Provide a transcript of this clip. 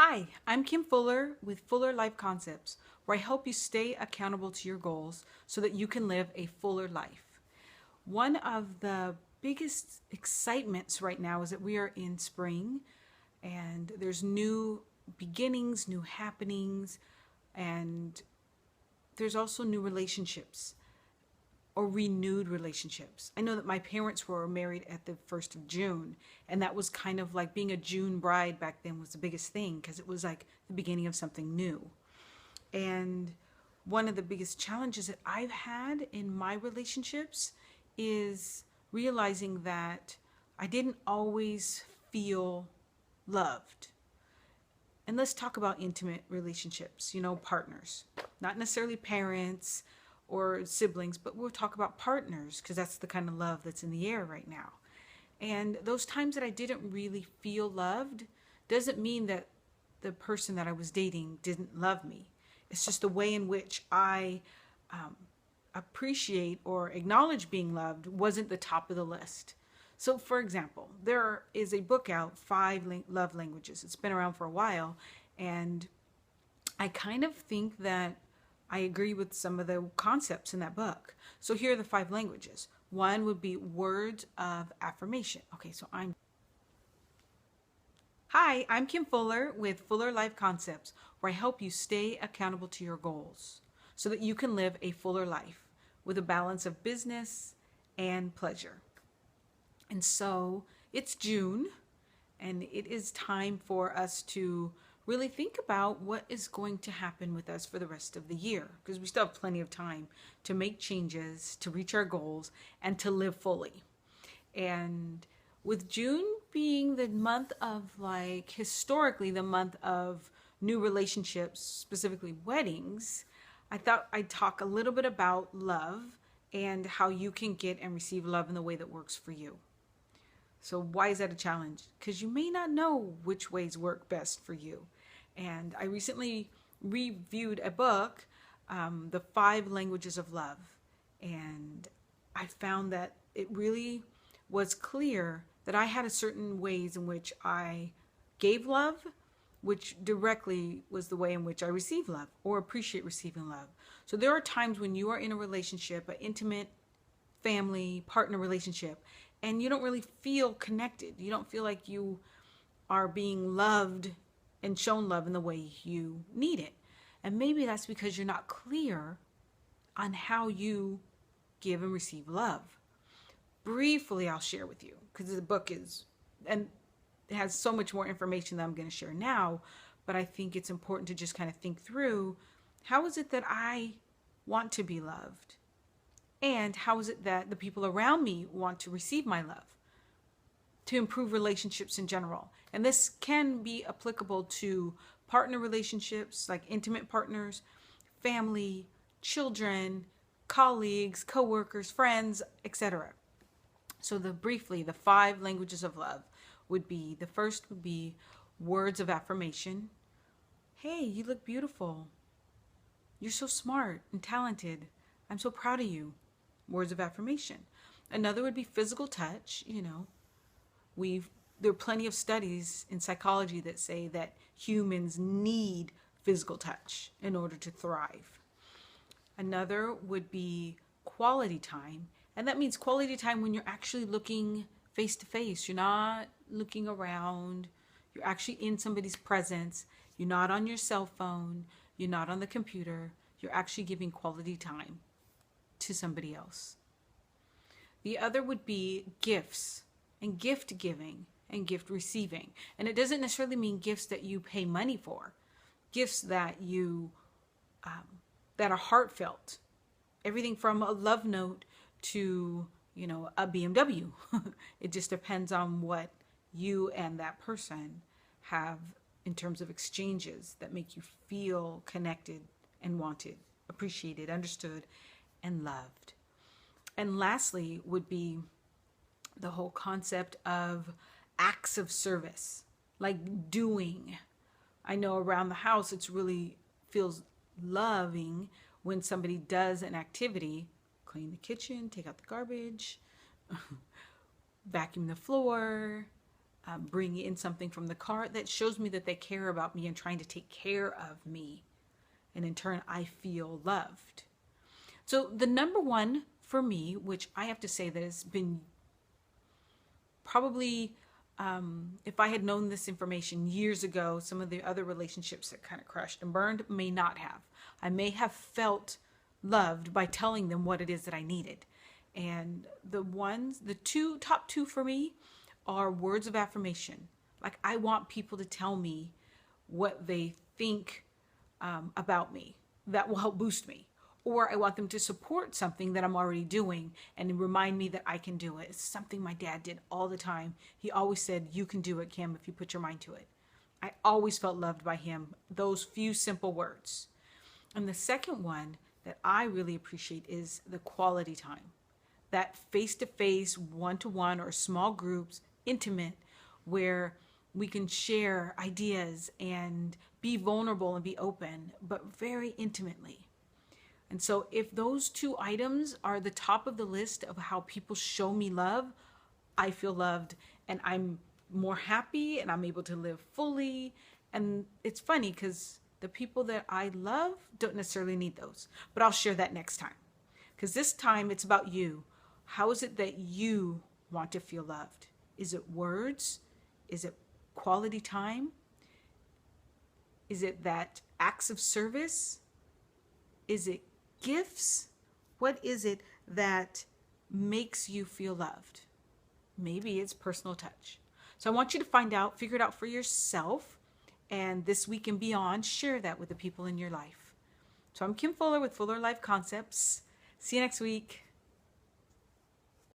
Hi, I'm Kim Fuller with Fuller Life Concepts, where I help you stay accountable to your goals so that you can live a fuller life. One of the biggest excitements right now is that we are in spring and there's new beginnings, new happenings, and there's also new relationships or renewed relationships. I know that my parents were married at the 1st of June, and that was kind of like being a June bride back then was the biggest thing because it was like the beginning of something new. And one of the biggest challenges that I've had in my relationships is realizing that I didn't always feel loved. And let's talk about intimate relationships, partners, not necessarily parents or siblings, but we'll talk about partners because that's the kind of love that's in the air right now. And those times that I didn't really feel loved doesn't mean that the person that I was dating didn't love me. It's just the way in which I appreciate or acknowledge being loved wasn't the top of the list. So, for example, there is a book out, Love Languages. It's been around for a while, and I kind of think that I agree with some of the concepts in that book. So here are the 5 languages. One would be words of affirmation. Okay, so Hi, I'm Kim Fuller with Fuller Life Concepts, where I help you stay accountable to your goals so that you can live a fuller life with a balance of business and pleasure. And so it's June, and it is time for us to really think about what is going to happen with us for the rest of the year, because we still have plenty of time to make changes, to reach our goals, and to live fully. And with June being the month of, historically the month of new relationships, specifically weddings, I thought I'd talk a little bit about love and how you can get and receive love in the way that works for you. So why is that a challenge? Because you may not know which ways work best for you. And I recently reviewed a book, The 5 Languages of Love. And I found that it really was clear that I had a certain ways in which I gave love, which directly was the way in which I receive love or appreciate receiving love. So there are times when you are in a relationship, an intimate family, partner relationship, and you don't really feel connected. You don't feel like you are being loved and shown love in the way you need it. And maybe that's because you're not clear on how you give and receive love. Briefly, I'll share with you because the book and it has so much more information that I'm going to share now, but I think it's important to just kind of think through, how is it that I want to be loved? And how is it that the people around me want to receive my love? To improve relationships in general. And this can be applicable to partner relationships, like intimate partners, family, children, colleagues, coworkers, friends, etc. So briefly, the 5 languages of love would be, the first would be words of affirmation. Hey, you look beautiful. You're so smart and talented. I'm so proud of you. Words of affirmation. Another would be physical touch. There are plenty of studies in psychology that say that humans need physical touch in order to thrive. Another would be quality time, and that means quality time when you're actually looking face to face. You're not looking around. You're actually in somebody's presence. You're not on your cell phone. You're not on the computer. You're actually giving quality time to somebody else. The other would be gifts and gift giving and gift receiving. And it doesn't necessarily mean gifts that you pay money for. Gifts that that are heartfelt. Everything from a love note to, a BMW. It just depends on what you and that person have in terms of exchanges that make you feel connected and wanted, appreciated, understood, and loved. And lastly would be the whole concept of acts of service, like doing. I know around the house it's really feels loving when somebody does an activity, clean the kitchen, take out the garbage, vacuum the floor, bring in something from the cart that shows me that they care about me and trying to take care of me. And in turn, I feel loved. So the number one for me, which I have to say that has been probably, if I had known this information years ago, some of the other relationships that kind of crashed and burned may not have. I may have felt loved by telling them what it is that I needed. And the top two for me are words of affirmation. Like, I want people to tell me what they think about me that will help boost me. Or I want them to support something that I'm already doing and remind me that I can do it. It's something my dad did all the time. He always said, "You can do it, Kim, if you put your mind to it." I always felt loved by him. Those few simple words. And the second one that I really appreciate is the quality time. That face-to-face, one-to-one, or small groups, intimate, where we can share ideas and be vulnerable and be open, but very intimately. And so if those two items are the top of the list of how people show me love, I feel loved and I'm more happy and I'm able to live fully. And it's funny because the people that I love don't necessarily need those, but I'll share that next time. Because this time it's about you. How is it that you want to feel loved? Is it words? Is it quality time? Is it that acts of service? Is it gifts? What is it that makes you feel loved? Maybe it's personal touch. So I want you to find out, figure it out for yourself, and this week and beyond, share that with the people in your life. So I'm Kim Fuller with Fuller Life Concepts. See you next week.